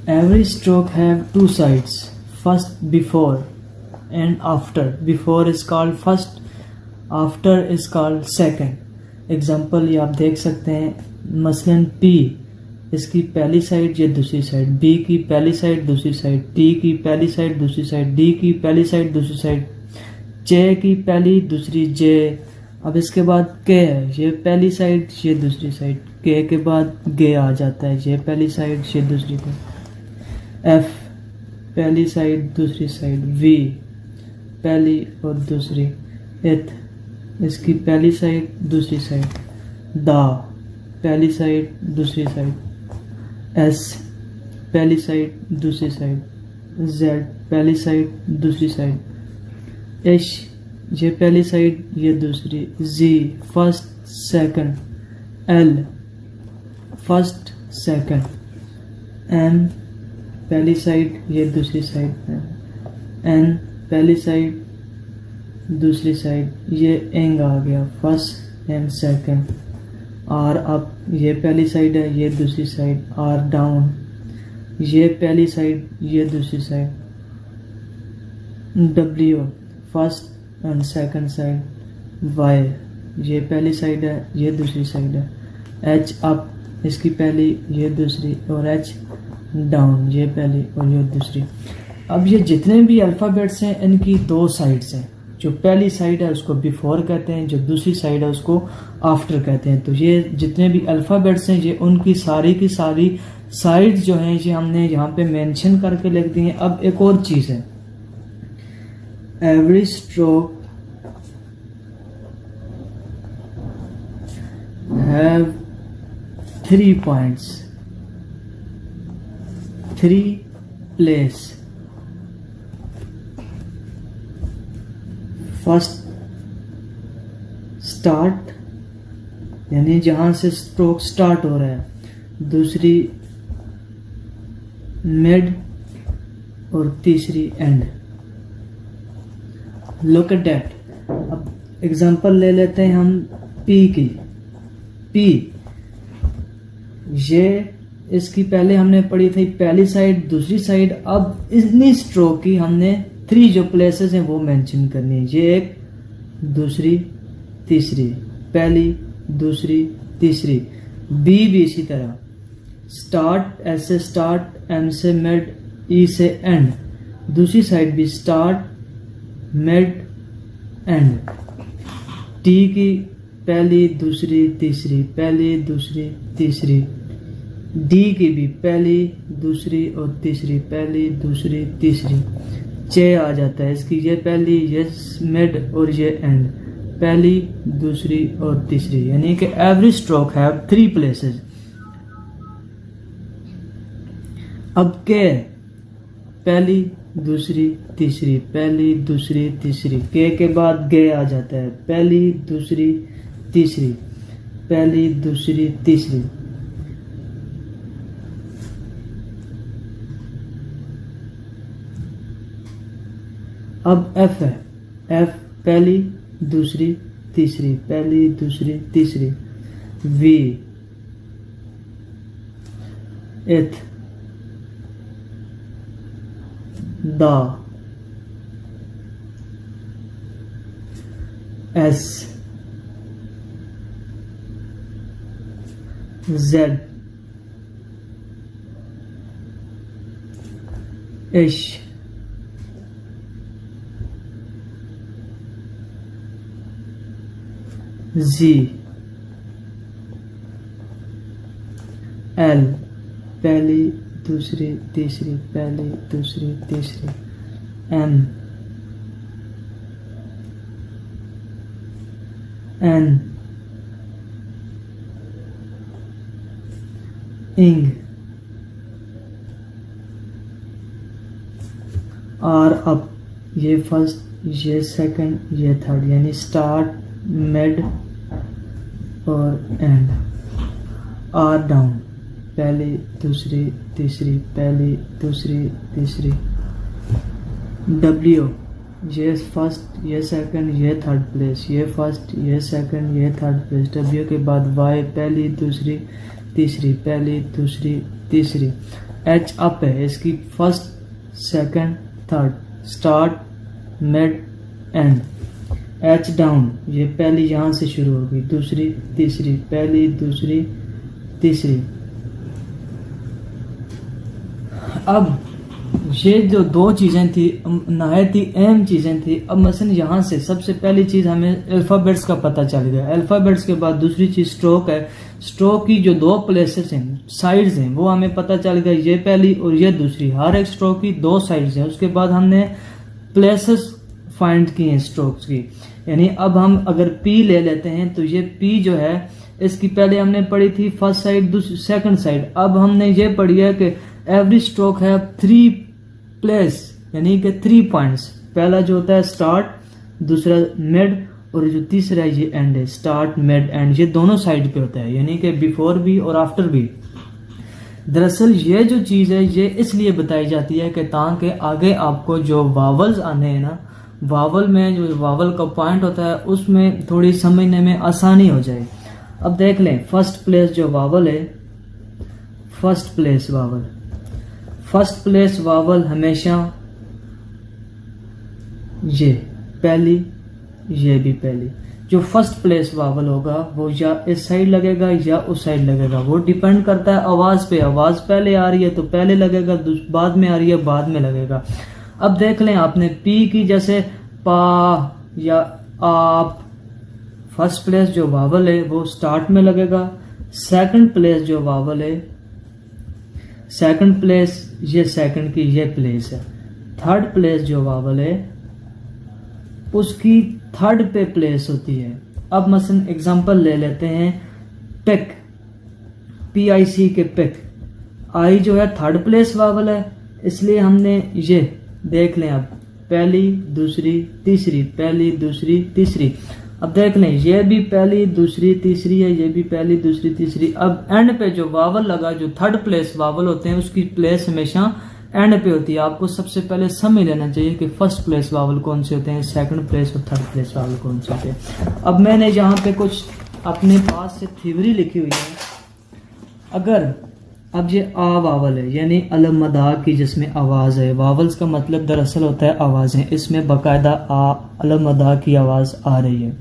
Every stroke have two sides. First before and after. Before is called first, after is called second. Example ये आप देख सकते हैं, मसलन P, इसकी पहली साइड ये दूसरी साइड, B की पहली साइड दूसरी साइड, T की पहली साइड दूसरी साइड, D की पहली साइड दूसरी साइड, J की पहली दूसरी J। अब इसके बाद K है, ये पहली साइड ये दूसरी साइड, K के बाद G आ जाता है, ये पहली साइड ये दूसरी साइड, F पहली साइड दूसरी साइड, V पहली और दूसरी, H इसकी पहली साइड दूसरी साइड, दा पहली साइड दूसरी साइड, S पहली साइड दूसरी साइड, Z पहली साइड दूसरी साइड, H ये पहली साइड ये दूसरी, Z first second, L first second, M पहली साइड ये दूसरी साइड, N पहली साइड दूसरी साइड, ये एंग आ गया first and second, R up ये पहली साइड है ये दूसरी साइड, R डाउन ये पहली साइड ये दूसरी side, W first and second side, Y ये पहली साइड है ये दूसरी साइड है, H अप इसकी पहली ये दूसरी और H डाउन ये पहली और ये दूसरी। अब ये जितने भी अल्फ़ाबेट्स हैं इनकी दो साइड्स हैं, जो पहली साइड है उसको बिफोर कहते हैं, जो दूसरी साइड है उसको आफ्टर कहते हैं। तो ये जितने भी अल्फ़ाबेट्स हैं ये उनकी सारी की सारी साइड जो हैं ये हमने यहाँ पे मेंशन करके लिख दी हैं। अब एक और चीज़ है, every stroke have 3 points, 3 place. First start यानी जहां से स्ट्रोक स्टार्ट हो रहा है, दूसरी मिड और तीसरी एंड। Look at that. अब एग्जांपल ले लेते हैं हम पी की। पी ये इसकी पहले हमने पढ़ी थी पहली साइड दूसरी साइड। अब इतनी स्ट्रोक की हमने 3 जो प्लेसेस हैं वो मेंशन करनी है। ये एक, दूसरी, तीसरी, पहली, दूसरी, तीसरी। बी भी इसी तरह, स्टार्ट, एस से स्टार्ट, एम से मिड, ई से एंड। दूसरी साइड भी स्टार्ट, मिड, एंड। टी की पहली, दूसरी, तीसरी, पहली, दूसरी, तीसरी। डी की भी पहली, दूसरी और तीसरी, पहली, दूसरी, तीसरी। चे आ जाता है, इसकी ये पहली, ये मिड और ये एंड। पहली, दूसरी और तीसरी। यानी कि एवरी स्ट्रोक हैव 3 प्लेसेस। अब के पहली, दूसरी, तीसरी, पहली, दूसरी, तीसरी। के बाद गे आ जाता है, पहली, दूसरी, तीसरी, पहली, दूसरी, तीसरी। अब एफ है, एफ पहली, दूसरी, तीसरी, पहली, दूसरी, तीसरी। वी, एथ, दा, एस, जेड, एश, जी, एल पहली, दूसरी, तीसरी, पहली, दूसरी, तीसरी। एम, एन, इंग, आर अप, ये फर्स्ट, ये सेकंड, ये थर्ड। यानी स्टार्ट, मिड और एंड। आर डाउन, पहली, दूसरी, तीसरी, पहली, दूसरी, तीसरी। डब्ल्यू, ये फर्स्ट, ये सेकंड, ये थर्ड प्लेस। ये फर्स्ट, ये सेकंड, ये थर्ड प्लेस। डब्ल्यू के बाद वाई, पहली, दूसरी, तीसरी, पहली, दूसरी, तीसरी। एच अप है, इसकी first, second, third, start, mid, and. H down, ये पहली यहाँ से शुरू होगी, दूसरी, तीसरी, पहली, दूसरी, तीसरी। अब ये जो दो चीज़ें थी नहायत ही अहम चीज़ें थी। अब मसलन यहाँ से सबसे पहली चीज़ हमें अल्फ़ाबेट्स का पता चल गया। अल्फ़ाबेट्स के बाद दूसरी चीज़ स्ट्रोक है। स्ट्रोक की जो दो प्लेसेस हैं, साइड्स हैं, वो हमें पता चल गया, ये पहली और ये दूसरी। हर एक स्ट्रोक की दो साइड्स हैं। उसके बाद हमने प्लेसेस फाइंड की हैं स्ट्रोक्स की। यानी अब हम अगर पी ले लेते हैं तो ये पी जो है, इसकी पहले हमने पढ़ी थी फर्स्ट साइड, दूसरी सेकंड साइड। अब हमने ये पढ़ी है कि एवरी स्ट्रोक है 3 प्लेस, यानी कि 3 पॉइंट्स। पहला जो होता है स्टार्ट, दूसरा मिड, और जो तीसरा है ये एंड है। स्टार्ट, मिड, एंड, ये दोनों साइड पे होता है, यानी कि बिफोर भी और आफ्टर भी। दरअसल ये जो चीज़ है ये इसलिए बताई जाती है कि ताकि आगे आपको जो वावल्स आने हैं ना, वावल में जो वावल का पॉइंट होता है उसमें थोड़ी समझने में आसानी हो जाए। अब देख लें, फर्स्ट प्लेस जो वावल है, first place vowel, first place vowel हमेशा ये पहली, ये भी पहली। जो फर्स्ट प्लेस वावल होगा वो या इस साइड लगेगा या उस साइड लगेगा, वो डिपेंड करता है आवाज़ पे। आवाज़ पहले आ रही है तो पहले लगेगा, बाद में आ रही है बाद में लगेगा। अब देख लें आपने पी की, जैसे पा या आप, फर्स्ट प्लेस जो वावल है वो स्टार्ट में लगेगा। सेकंड प्लेस जो वावल है, सेकंड प्लेस, ये सेकंड की ये प्लेस है। थर्ड प्लेस जो वावल है उसकी थर्ड पे प्लेस होती है। अब मसलन एग्जांपल ले लेते हैं, पिक, PIC के पिक। आई जो है थर्ड प्लेस वावल है, इसलिए हमने ये देख लें, अब पहली, दूसरी, तीसरी, पहली, दूसरी, तीसरी। अब देख लें, ये भी पहली, दूसरी, तीसरी है, ये भी पहली, दूसरी, तीसरी। अब एंड पे जो वावल लगा, जो थर्ड प्लेस वावल होते हैं, उसकी प्लेस हमेशा एंड पे होती है। आपको सबसे पहले समझ लेना चाहिए कि फर्स्ट प्लेस वावल कौन से होते हैं, सेकंड प्लेस और थर्ड प्लेस वावल कौन से होते हैं। अब मैंने यहाँ पे कुछ अपने पास से थ्योरी लिखी हुई है। अगर अब ये आ वावल है, यानी अलमदा की जिसमें आवाज़ है। वावल्स का मतलब दरअसल होता है आवाज़ें। इसमें बाकायदा आ, अलमदा की आवाज़ आ रही है।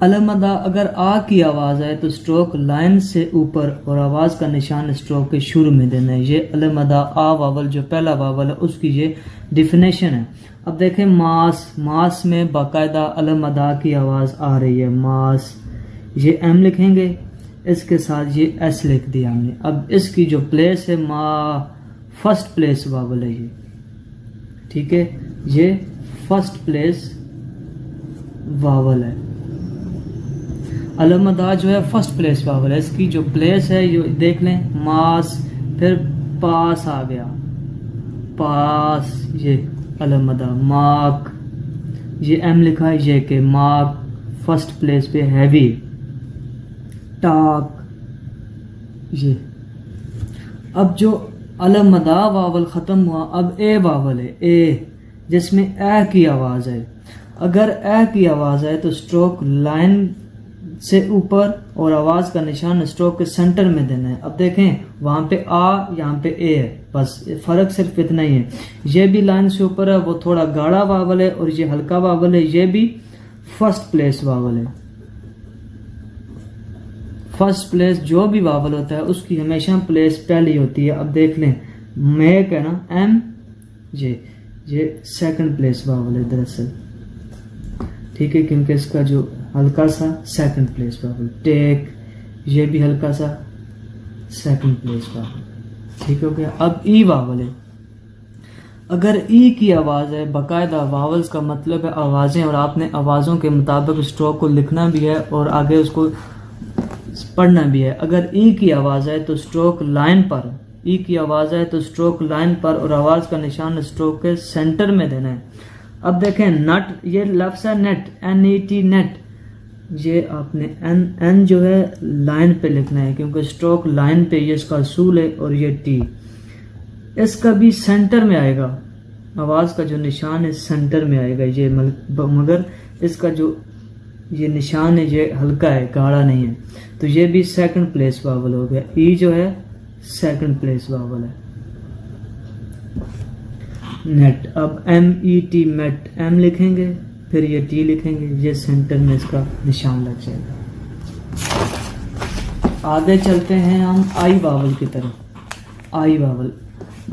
अलमदा, अगर आ की आवाज़ है तो स्ट्रोक लाइन से ऊपर और आवाज़ का निशान स्ट्रोक के शुरू में देना है। ये अलमदा आ वावल जो पहला वावल है उसकी ये डिफिनेशन है। अब देखें, मास, मास में बाकायदा अलमदा की आवाज़ आ रही है। मास, ये एम लिखेंगे, इसके साथ ये एस लिख दिया हमने। अब इसकी जो प्लेस है, मा, फर्स्ट प्लेस वावल है ये, ठीक है, ये फर्स्ट प्लेस वावल है। अलमदा जो है फर्स्ट प्लेस वावल है, इसकी जो प्लेस है ये देख लें, मास, फिर पास आ गया, पास, ये अलमदा। मार्क, ये एम लिखा है, ये के मार्क फर्स्ट प्लेस पे हैवी। टाक, ये। अब जो अलमदा वावल ख़त्म हुआ, अब ए वावल है, ए, जिसमें ए की आवाज़ है। अगर ए की आवाज़ है तो स्ट्रोक लाइन से ऊपर और आवाज़ का निशान स्ट्रोक के सेंटर में देना है। अब देखें, वहाँ पे आ, यहाँ पे ए है, बस फ़र्क सिर्फ इतना ही है। ये भी लाइन से ऊपर है, वो थोड़ा गाढ़ा वावल है, और ये हल्का वावल है। ये भी फर्स्ट प्लेस वावल है। फर्स्ट प्लेस जो भी वावल होता है उसकी हमेशा प्लेस पहली होती है। अब देख लें, मेक है ना, एम, ये सेकंड प्लेस वावल है दरअसल, ठीक है, क्योंकि इसका जो हल्का सा सेकंड प्लेस वावल। टेक, ये भी हल्का सा सेकंड प्लेस वावल, ठीक हो गया। अब ई वावल है। अगर ई की आवाज़ है, बाकायदा वावल्स का मतलब है आवाज़ें, और आपने आवाज़ों के मुताबिक स्ट्रोक को लिखना भी है और आगे उसको पढ़ना भी है। अगर ई की आवाज़ है तो स्ट्रोक लाइन पर, ई की आवाज़ है तो स्ट्रोक लाइन पर और आवाज़ का निशान स्ट्रोक के सेंटर में देना है। अब देखें, नट, ये लफ्ज़ है नेट, NET, नेट, ये आपने एन जो है लाइन पे लिखना है, क्योंकि स्ट्रोक लाइन पे ये इसका असूल है। और ये टी, इसका भी सेंटर में आएगा, आवाज़ का जो निशान है सेंटर में आएगा ये, मगर इसका जो ये निशान है ये हल्का है, गाढ़ा नहीं है, तो ये भी सेकंड प्लेस वावल हो गया। ई जो है सेकंड प्लेस वावल है। नेट, अब MET मेट, M लिखेंगे फिर ये T लिखेंगे, ये सेंटर में इसका निशान लग जाएगा। आगे चलते हैं हम आई वावल की तरफ। आई वावल,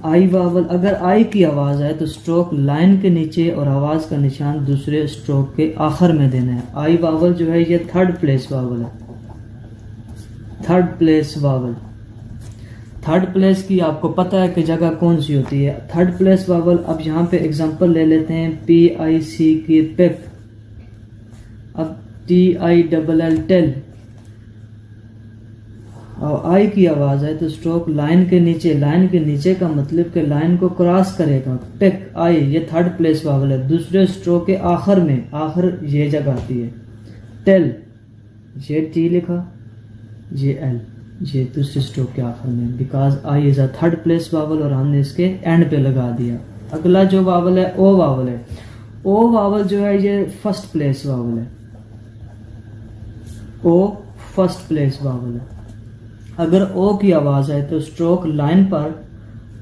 आई वावल अगर आई की आवाज़ आए तो स्ट्रोक लाइन के नीचे और आवाज़ का निशान दूसरे स्ट्रोक के आखिर में देना है। आई वावल जो है ये थर्ड प्लेस वावल है। Third place vowel, third place की आपको पता है कि जगह कौन सी होती है। थर्ड प्लेस वावल, अब यहाँ पे एग्जांपल ले लेते हैं PIC की पिक, अब TILL टेल, और आई की आवाज़ है तो स्ट्रोक लाइन के नीचे, लाइन के नीचे का मतलब कि लाइन को क्रॉस करेगा। पिक आई ये थर्ड प्लेस वावल है, दूसरे स्ट्रोक के आखिर में, आखिर ये जगह आती है। टेल ये T लिखा, ये L ये दूसरे स्ट्रोक के आखिर में, because I is a third place vowel और हमने इसके एंड पे लगा दिया। अगला जो वावल है ओ वावल है। ओ वावल जो है ये फर्स्ट प्लेस वावल है। ओ फर्स्ट प्लेस वावल है। अगर ओ की आवाज है तो स्ट्रोक लाइन पर,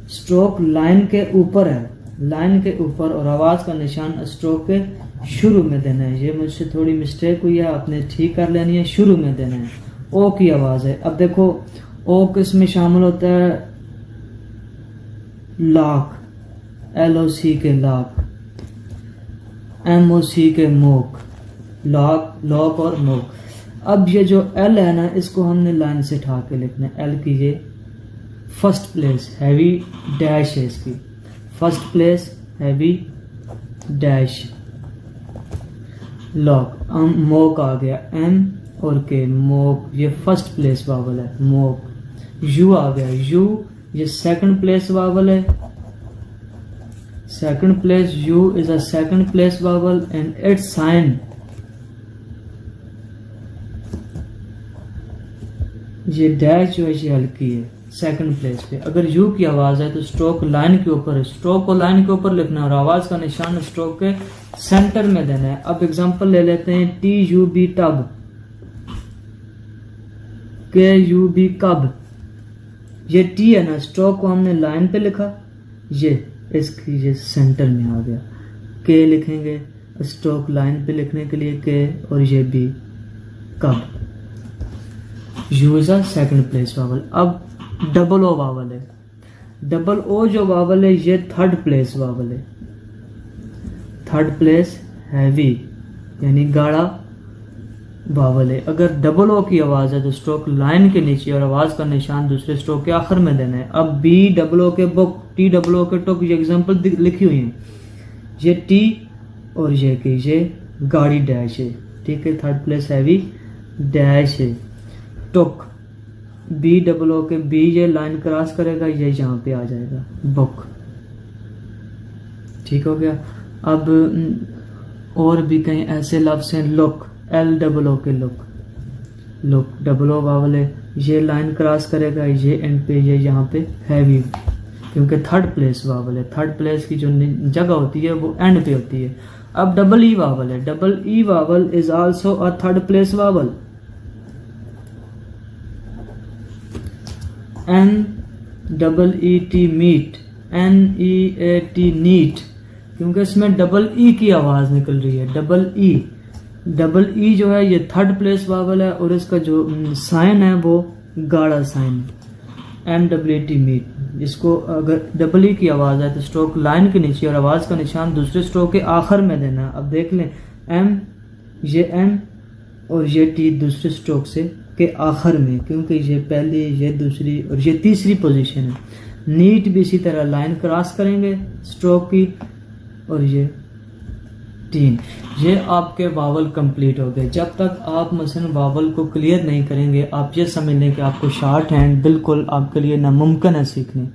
स्ट्रोक लाइन के ऊपर है, लाइन के ऊपर, और आवाज का निशान स्ट्रोक के शुरू में देना है। ये मुझसे थोड़ी मिस्टेक हुई है, आपने ठीक कर लेनी है, शुरू में देना है। ओ की आवाज है। अब देखो ओ किस में शामिल होता है, लॉक, LOC के लॉक, MOC के मोक, लॉक, लॉक और मोक। अब ये जो L है ना, इसको हमने लाइन से उठा के लिखना है। L की ये फर्स्ट प्लेस, हैवी डैश है इसकी, first place heavy dash, lock. Mock आ गया, M और के, मोक ये फर्स्ट प्लेस वावल है, मोक। यू आ गया, यू ये सेकंड प्लेस वावल है, second place, U is a second place vowel and its sign, ये डैश जो है ये हल्की है सेकंड प्लेस पे। अगर यू की आवाज है तो स्ट्रोक लाइन के ऊपर है, स्ट्रोक को लाइन के ऊपर लिखना है और आवाज का निशान स्ट्रोक के सेंटर में देना है। अब एग्जांपल ले लेते हैं TUB टब, KUB कब। ये T है ना, स्ट्रोक को हमने लाइन पे लिखा, ये इसकी ये सेंटर में आ गया। K लिखेंगे स्ट्रोक लाइन पे लिखने के लिए K, और ये B कब। U is a second place vowel. अब डबल ओ वावल है। डबल ओ जो वावल है ये थर्ड प्लेस वावल है, थर्ड प्लेस हैवी यानी गाढ़ा वावल है। अगर डबल ओ की आवाज है तो स्ट्रोक लाइन के नीचे और आवाज का निशान दूसरे स्ट्रोक के आखिर में देना है। अब B डबल ओ के बुक, T डबल ओ के टुक, ये एग्जांपल लिखी हुई है। ये T और ये की ये गाड़ी डैश है, ठीक है, थर्ड प्लेस हैवी डैश है। टुक B डबल ओ के B ये लाइन क्रॉस करेगा, ये यहाँ पे आ जाएगा, बुक, ठीक हो गया। अब और भी कई ऐसे लफ्ज हैं, लुक, L डबल ओ के look, look double O vowel है, ये लाइन क्रॉस करेगा, ये एंड पे, ये यहाँ पे हैवी, क्योंकि थर्ड प्लेस वावल है। थर्ड प्लेस की जो जगह होती है वो एंड पे होती है। अब डबल ई वावल है। Double E vowel is also a third place vowel. NEET meet, NEAT neat, क्योंकि इसमें डबल ई की आवाज निकल रही है। डबल ई जो है ये थर्ड प्लेस वावल है और इसका जो साइन है वो गाढ़ा साइन, MWT मीट। इसको अगर डबल ई की आवाज है तो स्ट्रोक लाइन के नीचे और आवाज का निशान दूसरे स्ट्रोक के आखिर में देना है। अब देख लें, ये M और ये T दूसरे स्ट्रोक से के आखिर में, क्योंकि ये पहली, ये दूसरी और ये तीसरी पोजीशन है। नीट भी इसी तरह लाइन क्रॉस करेंगे स्ट्रोक की, और ये 3। ये आपके वावल कंप्लीट हो गए। जब तक आप मसलन वावल को क्लियर नहीं करेंगे, आप ये समझ लें कि आपको शॉर्ट हैंड बिल्कुल आपके लिए नामुमकिन है सीखने।